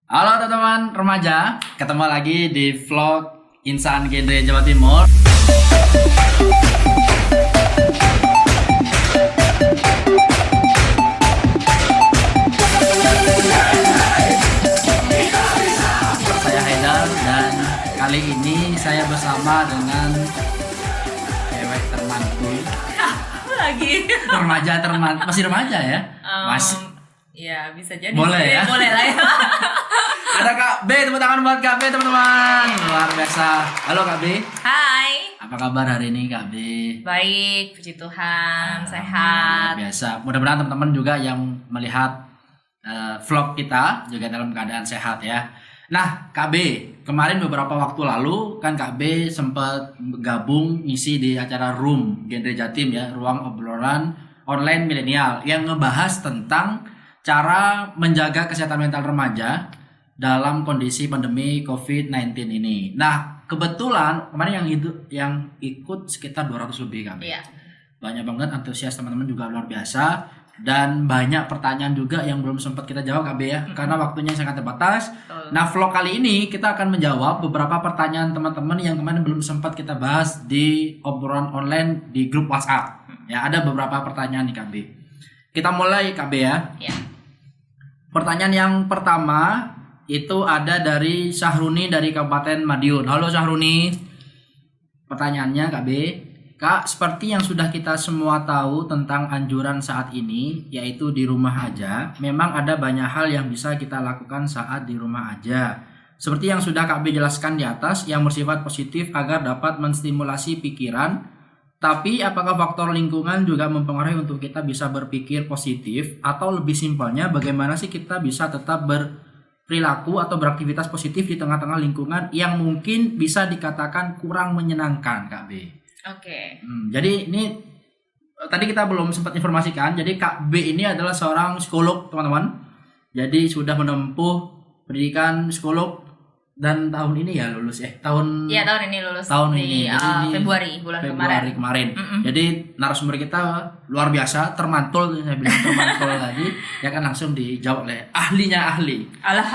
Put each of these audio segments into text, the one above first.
Halo teman-teman remaja, ketemu lagi di vlog Insan Genre Jawa Timur. Saya Haidar dan kali ini saya bersama dengan cewek termantul. Apa lagi? Remaja termantul, masih remaja ya? Masih. Ya bisa jadi. Boleh ya? Boleh lah ya. Ada Kak B, tepuk tangan buat Kak B teman-teman. Luar biasa. Halo Kak B. Hai. Apa kabar hari ini Kak B? Baik, puji Tuhan, Luar sehat. biasa. Mudah-mudahan teman-teman juga yang melihat vlog kita juga dalam keadaan sehat ya. Nah Kak B, kemarin beberapa waktu lalu kan Kak B sempat gabung ngisi di acara Room Genre Jatim ya, ruang obrolan online milenial yang ngebahas tentang cara menjaga kesehatan mental remaja dalam kondisi pandemi COVID-19 ini. Nah, kebetulan kemarin yang ikut sekitar 200 lebih kami. Iya. Banyak banget antusias teman-teman juga luar biasa dan banyak pertanyaan juga yang belum sempat kita jawab KB ya, karena waktunya sangat terbatas. Betul. Nah, vlog kali ini kita akan menjawab beberapa pertanyaan teman-teman yang kemarin belum sempat kita bahas di obrolan online di grup WhatsApp. Ya, ada beberapa pertanyaan nih KB. Kita mulai KB ya. Ya. Pertanyaan yang pertama itu ada dari Syahruni dari Kabupaten Madiun. Halo Syahruni. Pertanyaannya Kak B, Kak, seperti yang sudah kita semua tahu tentang anjuran saat ini, yaitu di rumah aja, memang ada banyak hal yang bisa kita lakukan saat di rumah aja. Seperti yang sudah Kak B jelaskan di atas, yang bersifat positif agar dapat menstimulasi pikiran. Tapi apakah faktor lingkungan juga mempengaruhi untuk kita bisa berpikir positif? Atau lebih simpelnya, bagaimana sih kita bisa tetap berperilaku atau beraktivitas positif di tengah-tengah lingkungan yang mungkin bisa dikatakan kurang menyenangkan, Kak B? Oke. Jadi ini tadi kita belum sempat informasikan. Jadi Kak B ini adalah seorang psikolog, teman-teman. Jadi sudah menempuh pendidikan psikolog dan tahun ini ya lulus tahun Tahun ini lulus tahun di ini. Jadi ini bulan Februari kemarin. Mm-mm. Jadi narasumber kita luar biasa, termantul, saya bilang termantul tadi. Ya kan langsung dijawab oleh ahlinya ahli. Alah.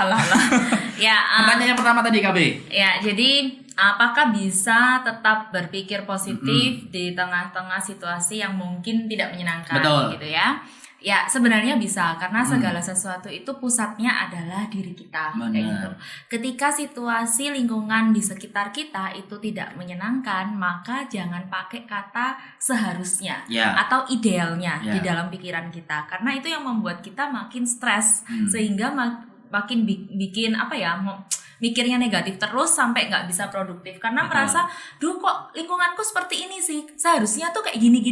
Ya. Pertanyaan yang pertama tadi KB. Ya, jadi apakah bisa tetap berpikir positif di tengah-tengah situasi yang mungkin tidak menyenangkan? Betul. Gitu ya? Ya, sebenarnya bisa, karena segala sesuatu itu pusatnya adalah diri kita. Benar. Kayak gitu. Ketika situasi lingkungan di sekitar kita itu tidak menyenangkan, maka jangan pakai kata seharusnya Ya. atau idealnya Ya. di dalam pikiran kita, karena itu yang membuat kita makin stres, sehingga makin bikin mikirnya negatif terus sampai nggak bisa produktif karena Betul. merasa, duh kok lingkunganku seperti ini sih, seharusnya tuh kayak gini,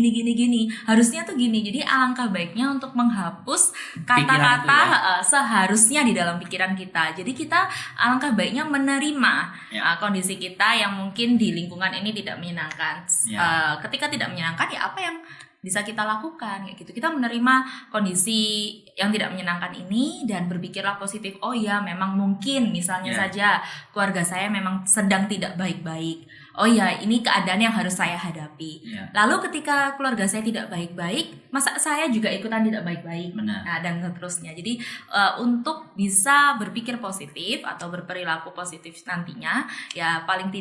harusnya tuh gini. Jadi alangkah baiknya untuk menghapus Pikiran kata-kata itu ya. seharusnya di dalam pikiran kita. Jadi kita alangkah baiknya menerima Ya. kondisi kita yang mungkin di lingkungan ini tidak menyenangkan. Ya. Ketika tidak menyenangkan, ya apa yang bisa kita lakukan kayak gitu. Kita menerima kondisi yang tidak menyenangkan ini dan berpikirlah positif. Oh ya, memang mungkin misalnya Ya. saja keluarga saya memang sedang tidak baik-baik. Oh ya, ini keadaan yang harus saya hadapi. Ya. Lalu ketika keluarga saya tidak baik-baik, masa saya juga ikutan tidak baik-baik? Benar. Nah, dan seterusnya. Jadi untuk bisa berpikir positif atau berperilaku positif nantinya, ya paling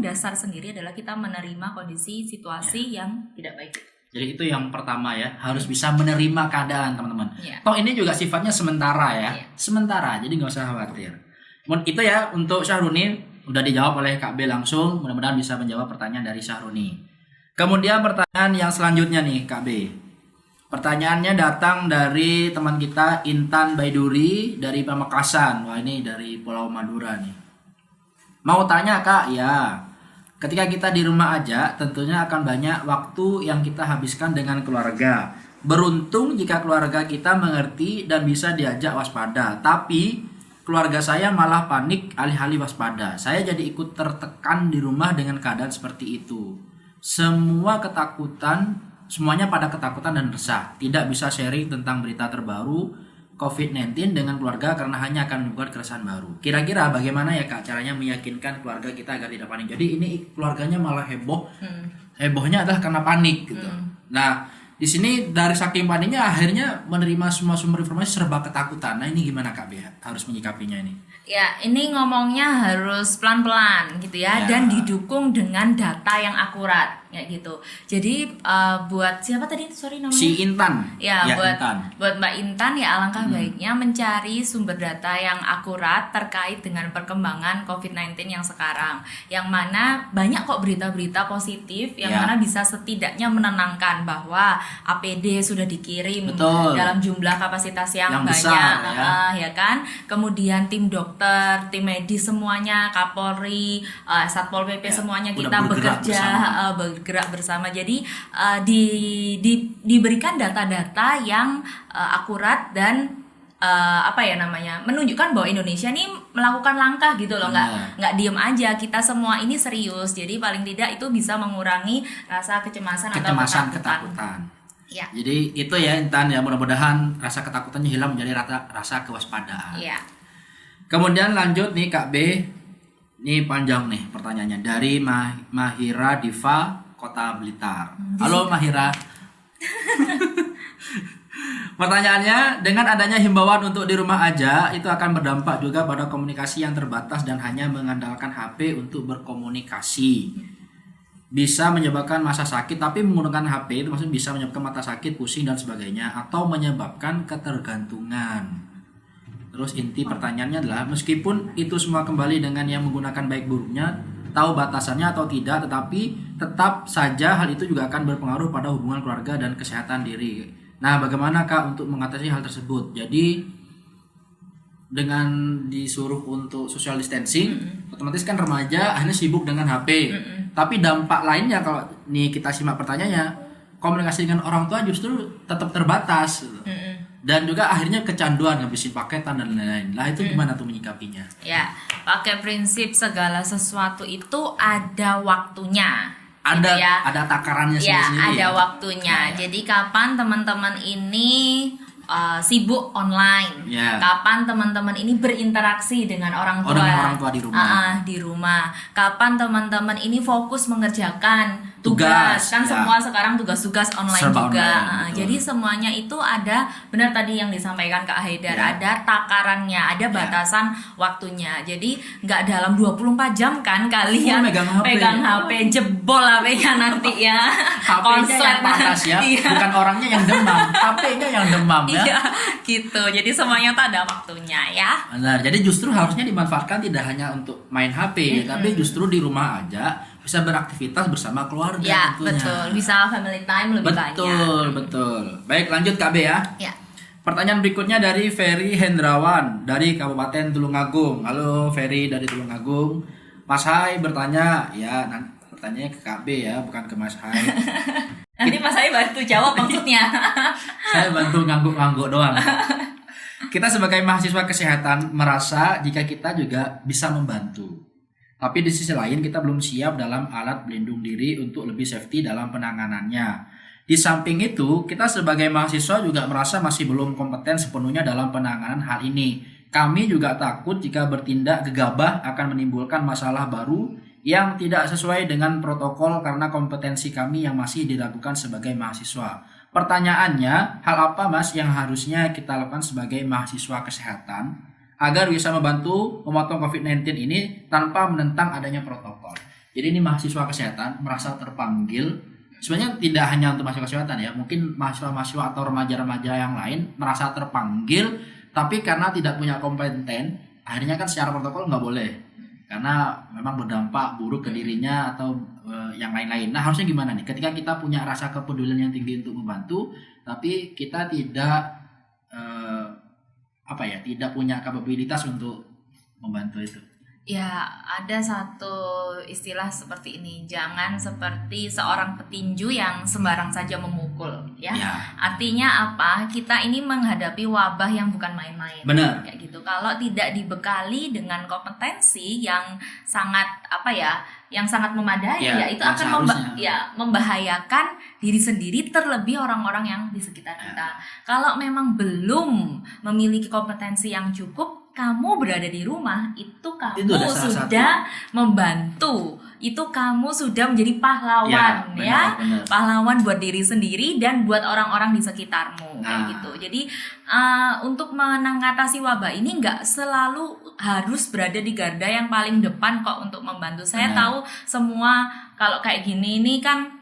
dasar sendiri adalah kita menerima kondisi situasi yang tidak baik. Jadi itu yang pertama ya, harus bisa menerima keadaan teman-teman. Ya. Toh ini juga sifatnya sementara ya, Iya. sementara, jadi nggak usah khawatir. Itu ya untuk Syahruni udah dijawab oleh Kak B langsung, mudah-mudahan bisa menjawab pertanyaan dari Syahruni. Kemudian pertanyaan yang selanjutnya nih Kak B. Pertanyaannya datang dari teman kita Intan Baiduri dari Pamekasan. Wah ini dari Pulau Madura nih. Mau tanya Kak, ya. Ketika kita di rumah aja, tentunya akan banyak waktu yang kita habiskan dengan keluarga. Beruntung jika keluarga kita mengerti dan bisa diajak waspada. Tapi keluarga saya malah panik alih-alih waspada. Saya jadi ikut tertekan di rumah dengan keadaan seperti itu. Semuanya pada ketakutan dan resah. Tidak bisa sharing tentang berita terbaru COVID-19 dengan keluarga karena hanya akan membuat keresahan baru. Kira-kira bagaimana ya Kak caranya meyakinkan keluarga kita agar tidak panik? Jadi ini keluarganya malah heboh. Hebohnya adalah karena panik gitu. Nah, di di sini dari saking paniknya akhirnya menerima semua sumber informasi serba ketakutan. Nah ini gimana Kak Bea harus menyikapinya ini? Ya, ini ngomongnya harus pelan-pelan gitu ya, Ya. dan didukung dengan data yang akurat kayak gitu. Jadi buat siapa tadi? Sorry namanya. Si Intan. Ya, buat Intan. buat Mbak Intan ya alangkah baiknya mencari sumber data yang akurat terkait dengan perkembangan COVID-19 yang sekarang. Yang mana banyak kok berita-berita positif yang Ya. mana bisa setidaknya menenangkan bahwa APD sudah dikirim Betul. dalam jumlah kapasitas yang Yang banyak, besar, ya kan? Kemudian tim dokter, tim medis semuanya, Kapolri, Satpol PP Ya, semuanya udah kita bergerak bekerja bersama. bergerak bersama. Jadi diberikan data-data yang akurat dan menunjukkan bahwa Indonesia nih melakukan langkah gitu loh, nggak diem aja, kita semua ini serius. Jadi paling tidak itu bisa mengurangi rasa kecemasan atau ketakutan. Ya. Jadi itu ya Intan ya, mudah-mudahan rasa ketakutannya hilang menjadi rasa kewaspadaan. Iya. Kemudian lanjut nih Kak B. Ini panjang nih pertanyaannya dari Mahira Diva Kota Blitar. Halo Mahira. Pertanyaannya, dengan adanya himbauan untuk di rumah aja, itu akan berdampak juga pada komunikasi yang terbatas dan hanya mengandalkan HP untuk berkomunikasi. Bisa menyebabkan masa sakit, tapi menggunakan HP itu maksudnya bisa menyebabkan mata sakit, pusing dan sebagainya, atau menyebabkan ketergantungan. Terus inti pertanyaannya adalah, meskipun itu semua kembali dengan yang menggunakan baik buruknya, tahu batasannya atau tidak, tetapi tetap saja hal itu juga akan berpengaruh pada hubungan keluarga dan kesehatan diri. Nah, bagaimana Kak untuk mengatasi hal tersebut? Jadi dengan disuruh untuk social distancing, otomatis kan remaja akhirnya sibuk dengan HP. Tapi dampak lainnya kalau nih kita simak pertanyaannya, komunikasi dengan orang tua justru tetap terbatas. Dan juga akhirnya kecanduan ngabisin paketan dan lain-lain. Lah itu gimana tuh menyikapinya? Ya, pakai prinsip segala sesuatu itu ada waktunya. Ada gitu ya. ada takarannya Ya, sendiri-sendiri. ada waktunya. Jadi kapan teman-teman ini sibuk online, kapan teman-teman ini berinteraksi dengan orang tua, dengan orang tua di rumah. Di rumah. Kapan teman-teman ini fokus mengerjakan tugas kan semua sekarang tugas-tugas online serba juga. Online, Jadi semuanya itu ada, benar tadi yang disampaikan Kak Haidar, ada takarannya, ada batasan waktunya. Jadi nggak dalam 24 jam kan kalian pegang HP jebol HP-nya nanti ya. HP-nya yang panas ya, bukan orangnya yang demam, HP-nya yang demam ya. Iya, gitu. Jadi semuanya tuh ada waktunya ya. Benar. Jadi justru harusnya dimanfaatkan tidak hanya untuk main HP, tapi justru di rumah aja bisa beraktivitas bersama keluarga Ya, tentunya. betul. Bisa family time lebih banyak. Betul. Baik, lanjut KB ya. Ya. Pertanyaan berikutnya dari Ferry Hendrawan dari Kabupaten Tulungagung. Halo Ferry dari Tulungagung. Mas Hai bertanya, ya pertanyaannya ke KB ya, bukan ke Mas Hai. Nanti Mas Hai bantu jawab maksudnya. Saya bantu ngangguk-ngangguk doang. Kita sebagai mahasiswa kesehatan merasa jika kita juga bisa membantu. Tapi di sisi lain kita belum siap dalam alat pelindung diri untuk lebih safety dalam penanganannya. Di samping itu, kita sebagai mahasiswa juga merasa masih belum kompeten sepenuhnya dalam penanganan hal ini. Kami juga takut jika bertindak gegabah akan menimbulkan masalah baru yang tidak sesuai dengan protokol karena kompetensi kami yang masih diragukan sebagai mahasiswa. Pertanyaannya, hal apa Mas yang harusnya kita lakukan sebagai mahasiswa kesehatan agar bisa membantu memotong COVID-19 ini tanpa menentang adanya protokol? Jadi ini mahasiswa kesehatan merasa terpanggil, sebenarnya tidak hanya untuk mahasiswa kesehatan ya, mungkin mahasiswa-mahasiswa atau remaja-remaja yang lain merasa terpanggil, tapi karena tidak punya kompeten, akhirnya kan secara protokol nggak boleh, karena memang berdampak buruk ke dirinya atau yang lain-lain. Nah harusnya gimana nih ketika kita punya rasa kepedulian yang tinggi untuk membantu, tapi kita tidak tidak punya kapabilitas untuk membantu itu? Ya, ada satu istilah seperti ini, jangan seperti seorang petinju yang sembarang saja memukul, ya. Artinya apa? Kita ini menghadapi wabah yang bukan main-main. Benar. Kayak gitu. Kalau tidak dibekali dengan kompetensi yang sangat yang sangat memadai, ya itu akan membahayakan diri sendiri, terlebih orang-orang yang di sekitar kita. Kalau memang belum memiliki kompetensi yang cukup, kamu berada di rumah itu kamu sudah membantu itu kamu sudah menjadi pahlawan ya, benar. pahlawan buat diri sendiri dan buat orang-orang di sekitarmu kayak Nah. gitu. Jadi untuk mengatasi wabah ini nggak selalu harus berada di garda yang paling depan kok untuk membantu. Saya Benar. tahu semua kalau kayak gini ini kan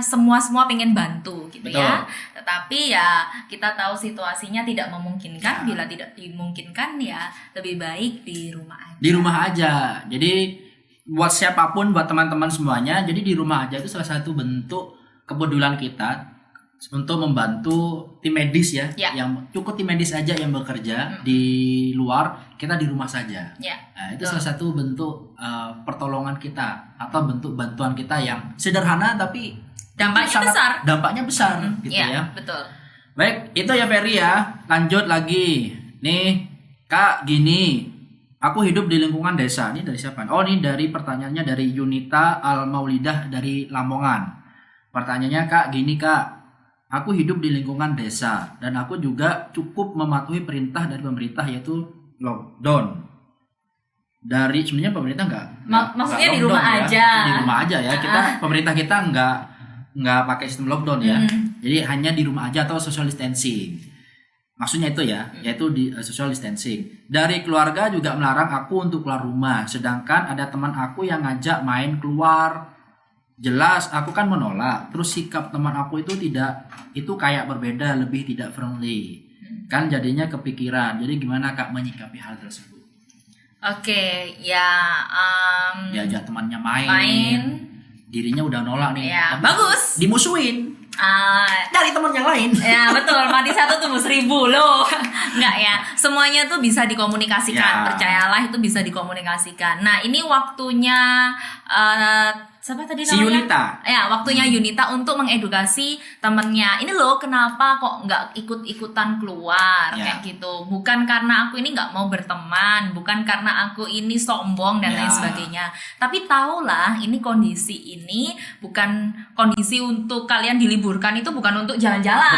semua pengen bantu gitu. Betul. Ya, tetapi ya kita tahu situasinya tidak memungkinkan. Ya. Bila tidak dimungkinkan ya lebih baik di rumah aja. Di rumah aja. Jadi buat siapapun, buat teman-teman semuanya, jadi di rumah aja itu salah satu bentuk kepedulian kita untuk membantu tim medis ya, Ya. yang cukup tim medis aja yang bekerja di luar, kita di rumah saja. Ya. Nah, itu salah satu bentuk pertolongan kita atau bentuk bantuan kita yang sederhana tapi Dampaknya itu sangat- besar. Dampaknya besar gitu Ya, ya. betul. Baik, itu ya Ferry ya. Lanjut lagi. Nih, Kak, gini. Aku hidup di lingkungan desa. Ini dari siapa? Oh, ini dari pertanyaannya dari Yunita Al-Maulidah dari Lamongan. Pertanyaannya, Kak, gini Kak. Aku hidup di lingkungan desa dan aku juga cukup mematuhi perintah dari pemerintah yaitu lockdown. Dari sebenarnya pemerintah Maksudnya nggak di rumah lockdown ya. aja. Di rumah aja ya. Kita pemerintah kita nggak pakai sistem lockdown ya. Jadi hanya di rumah aja atau social distancing. Maksudnya itu ya, yaitu di social distancing. Dari keluarga juga melarang aku untuk keluar rumah. Sedangkan ada teman aku yang ngajak main keluar. Jelas aku kan menolak. Terus sikap teman aku itu kayak berbeda, lebih tidak friendly. Kan jadinya kepikiran. Jadi gimana Kak menyikapi hal tersebut? Oke, ya Diajak temannya main. main. Dirinya udah nolak nih. Ya, Tapi bagus. Dimusuhin Ah, dari teman yang lain. ya betul, mati satu tumbuh 1000 loh. Enggak ya, semuanya tuh bisa dikomunikasikan. Ya. Percayalah itu bisa dikomunikasikan. Nah ini waktunya siapa tadi Si namanya? Yunita. Ya, waktunya Yunita untuk mengedukasi temennya. Ini loh kenapa kok nggak ikut-ikutan keluar Ya. kayak gitu. Bukan karena aku ini nggak mau berteman, bukan karena aku ini sombong dan Ya. lain sebagainya. Tapi tahulah ini kondisi ini bukan kondisi untuk kalian diliburkan, itu bukan untuk jalan-jalan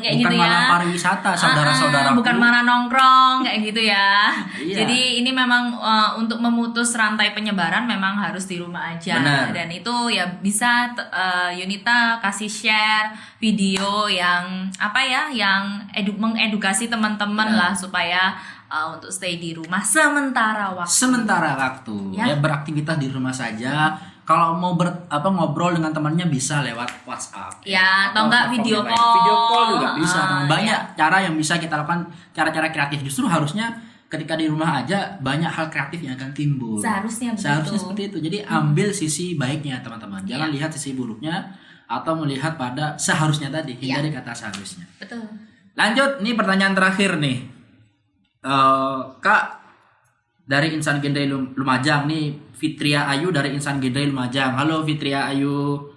kayak Bukan gitu ya. malah pariwisata, saudara-saudaraku. Bukan malah nongkrong kayak gitu ya. Iya. Jadi ini memang untuk memutus rantai penyebaran memang harus di rumah aja. Benar. Dan itu ya bisa Yunita kasih share video yang mengedukasi teman-teman Benar. lah supaya untuk stay di rumah sementara waktu. Sementara waktu Ya. ya beraktivitas di rumah saja. Kalau mau ngobrol dengan temannya bisa lewat WhatsApp. Ya, atau enggak platform video yang lain. call. Video call juga bisa. Banyak Ya. cara yang bisa kita lakukan, cara-cara kreatif. Justru harusnya ketika di rumah aja banyak hal kreatif yang akan timbul. Seharusnya begitu. Seharusnya seperti itu. Jadi ambil sisi baiknya teman-teman. Jangan Iya. lihat sisi buruknya atau melihat pada seharusnya tadi. Iya. Hindari kata seharusnya. Betul. Lanjut, nih pertanyaan terakhir nih. Kak, dari Insan Gendai Lumajang nih, Fitria Ayu dari Insan Gendai Lumajang. Halo Fitria Ayu.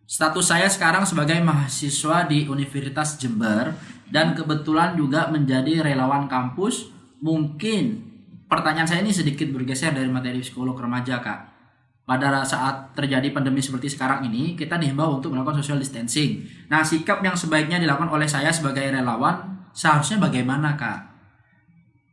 Status saya sekarang sebagai mahasiswa di Universitas Jember dan kebetulan juga menjadi relawan kampus. Mungkin pertanyaan saya ini sedikit bergeser dari materi psikolog remaja, Kak. Pada saat terjadi pandemi seperti sekarang ini, kita dihimbau untuk melakukan social distancing. Nah, sikap yang sebaiknya dilakukan oleh saya sebagai relawan seharusnya bagaimana, Kak?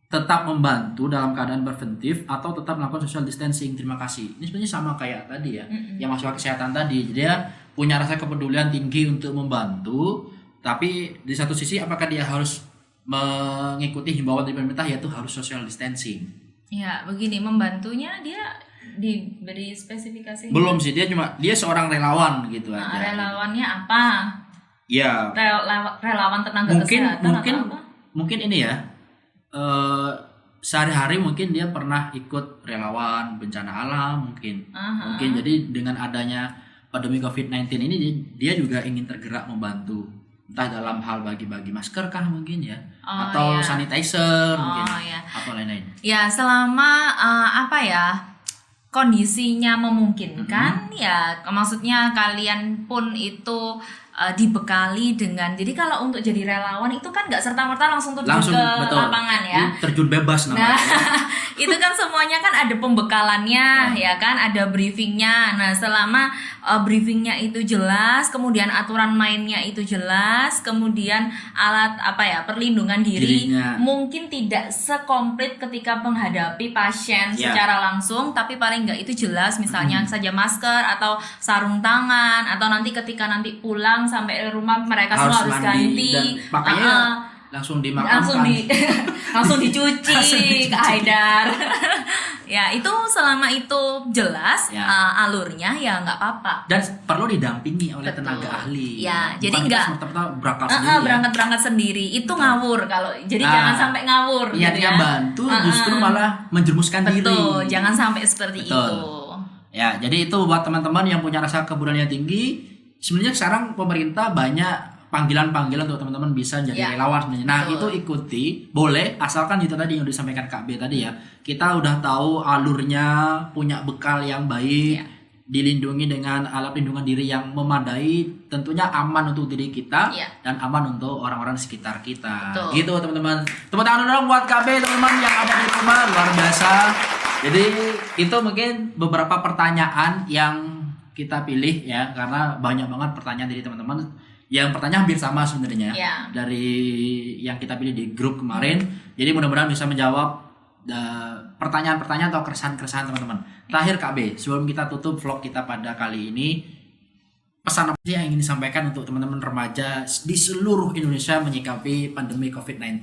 Tetap membantu dalam keadaan preventif atau tetap melakukan social distancing? Terima kasih. Ini sebenarnya sama kayak tadi ya, yang masalah kesehatan tadi. Jadi dia punya rasa kepedulian tinggi untuk membantu, tapi di satu sisi apakah dia harus mengikuti himbauan dari pemerintah yaitu harus social distancing? Ya, begini, membantunya dia diberi spesifikasi. Belum sih, dia seorang relawan gitu aja. Relawannya apa? Ya, Relawan tenaga mungkin kesehatan atau apa? mungkin ini ya. Sehari-hari mungkin dia pernah ikut relawan bencana alam mungkin. Aha. Mungkin jadi dengan adanya pandemi COVID-19 ini dia juga ingin tergerak membantu. Entah dalam hal bagi-bagi masker kah mungkin ya, Oh, atau iya. sanitizer mungkin, iya. atau lain-lain. Ya, selama kondisinya memungkinkan, ya maksudnya kalian pun itu dibekali dengan, jadi kalau untuk jadi relawan itu kan nggak serta-merta langsung terjun ke Betul. lapangan ya. Ini terjun bebas Nah, namanya. itu kan semua semuanya kan ada pembekalannya, ya kan, ada briefingnya. Nah, selama briefingnya itu jelas, kemudian aturan mainnya itu jelas, kemudian alat perlindungan diri Dirinya. mungkin tidak sekomplit ketika menghadapi pasien secara langsung, tapi paling enggak itu jelas, misalnya saja masker atau sarung tangan, atau nanti ketika nanti pulang sampai rumah mereka semua harus mandi, ganti. dan pakainya langsung dimakamkan. langsung dicuci ke Haidar. Ya, itu selama itu jelas alurnya ya nggak apa-apa. Dan perlu didampingi oleh Betul. tenaga ahli. Ya, Bukan jadi kita nggak semata-mata berangkat sendiri. berangkat sendiri itu ngawur kalau. Jadi Nah, jangan sampai ngawur gitu niatnya ya. bantu justru malah menjerumuskan diri. Betul, jangan sampai seperti Betul. itu. Ya, jadi itu buat teman-teman yang punya rasa keberanian tinggi. Sebenarnya sekarang pemerintah banyak panggilan-panggilan untuk teman-teman bisa jadi relawan sebenarnya. Nah, betul. itu ikuti, boleh, asalkan itu tadi yang disampaikan Kak B tadi ya. Kita udah tahu alurnya, punya bekal yang baik, dilindungi dengan alat pelindungan diri yang memadai, tentunya aman untuk diri kita dan aman untuk orang-orang di sekitar kita. Betul. Gitu teman-teman. Tepuk tangan dong buat Kak B, teman-teman yang ada di rumah, luar biasa. Jadi itu mungkin beberapa pertanyaan yang kita pilih ya, karena banyak banget pertanyaan dari teman-teman. Yang pertanyaan hampir sama sebenarnya dari yang kita pilih di grup kemarin. Jadi mudah-mudahan bisa menjawab pertanyaan-pertanyaan atau keresahan-keresahan teman-teman. Terakhir Kak B, sebelum kita tutup vlog kita pada kali ini, pesan apa sih yang ingin disampaikan untuk teman-teman remaja di seluruh Indonesia menyikapi pandemi COVID-19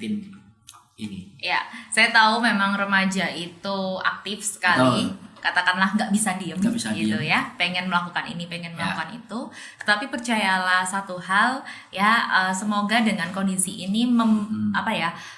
ini? Ya, saya tahu memang remaja itu aktif sekali. Katakanlah nggak bisa diem gitu ya, pengen melakukan ini, pengen melakukan itu. Tetapi percayalah satu hal ya, semoga dengan kondisi ini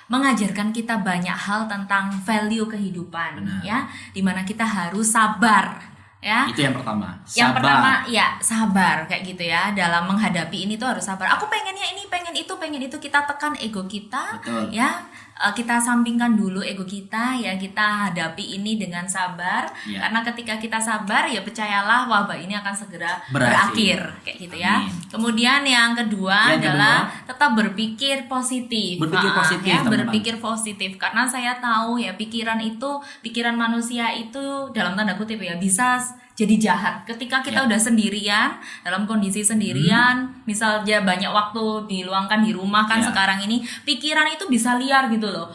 mengajarkan kita banyak hal tentang value kehidupan. Ya, dimana kita harus sabar ya. Itu yang pertama. Yang pertama ya sabar kayak gitu ya, dalam menghadapi ini tuh harus sabar. Aku pengennya ini, pengen itu, kita tekan ego kita. Betul. Ya. Kita sampingkan dulu ego kita ya, kita hadapi ini dengan sabar karena ketika kita sabar ya percayalah wabah ini akan segera berakhir kayak gitu ya. Kemudian yang kedua adalah tetap berpikir positif. Berpikir positif karena saya tahu ya pikiran manusia itu dalam tanda kutip ya bisa jadi jahat ketika kita udah sendirian, dalam kondisi sendirian, misal dia banyak waktu diluangkan di rumah kan sekarang ini, pikiran itu bisa liar gitu loh.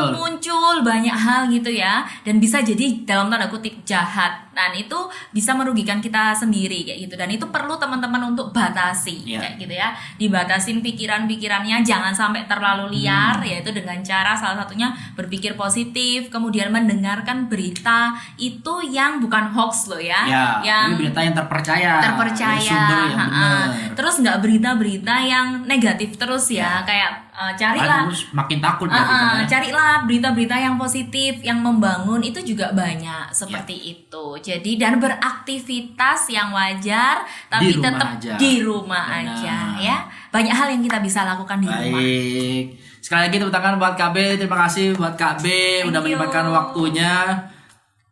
Muncul banyak hal gitu ya, dan bisa jadi dalam tanda kutip jahat. Dan itu bisa merugikan kita sendiri kayak gitu, dan itu perlu teman-teman untuk batasi kayak gitu ya. Dibatasin pikiran-pikirannya, jangan sampai terlalu liar, yaitu dengan cara salah satunya berpikir positif, kemudian mendengarkan berita itu yang bukan hoax loh ya, yang berita yang terpercaya, sumber yang benar. Terus nggak berita-berita yang negatif terus ya, kayak carilah makin takut carilah berita-berita yang positif, yang membangun, itu juga banyak seperti itu. Jadi dan beraktivitas yang wajar tapi tetap di rumah aja ya. Banyak hal yang kita bisa lakukan di rumah. Baik. Sekali lagi tepuk tangan buat Kak B. Terima kasih buat Kak B udah menyempatkan waktunya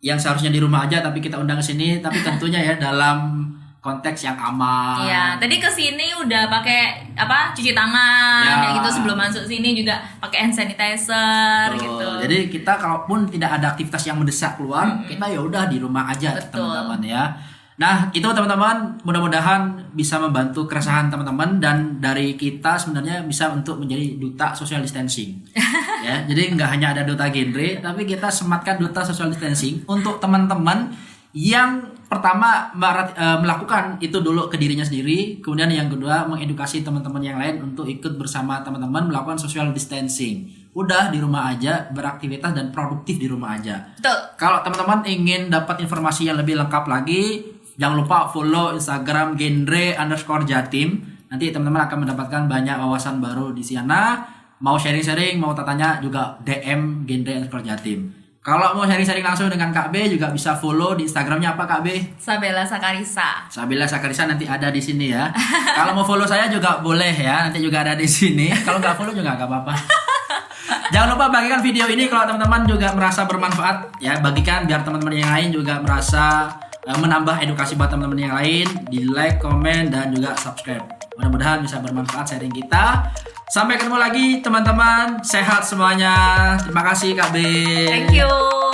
yang seharusnya di rumah aja tapi kita undang ke sini, tapi tentunya ya dalam konteks yang aman. Iya, tadi kesini udah pakai cuci tangan kayak gitu, sebelum masuk sini juga pakai hand sanitizer. Betul. Gitu. Jadi kita kalaupun tidak ada aktivitas yang mendesak keluar, kita ya udah di rumah aja teman-teman ya. Nah, itu teman-teman, mudah-mudahan bisa membantu keresahan teman-teman, dan dari kita sebenarnya bisa untuk menjadi duta social distancing. Ya, jadi nggak hanya ada duta genre, tapi kita sematkan duta social distancing untuk teman-teman yang pertama melakukan itu dulu ke dirinya sendiri, kemudian yang kedua mengedukasi teman-teman yang lain untuk ikut bersama teman-teman melakukan social distancing. Udah di rumah aja, beraktivitas dan produktif di rumah aja. Betul. Kalau teman-teman ingin dapat informasi yang lebih lengkap lagi, jangan lupa follow Instagram genre_jatim. Nanti teman-teman akan mendapatkan banyak wawasan baru di sana. Mau sharing-sharing, mau tanya juga DM genre_jatim. Kalau mau sharing-sharing langsung dengan Kak B juga bisa follow di Instagramnya apa Kak B? Sabella Sakarisa. Sabella Sakarisa nanti ada di sini ya. Kalau mau follow saya juga boleh ya, nanti juga ada di sini. Kalau nggak follow juga nggak apa-apa. Jangan lupa bagikan video ini kalau teman-teman juga merasa bermanfaat ya, bagikan biar teman-teman yang lain juga merasa menambah edukasi buat teman-teman yang lain. Di like, komen, dan juga subscribe. Mudah-mudahan bisa bermanfaat sharing kita. Sampai ketemu lagi teman-teman, sehat semuanya. Terima kasih Kak B. Thank you.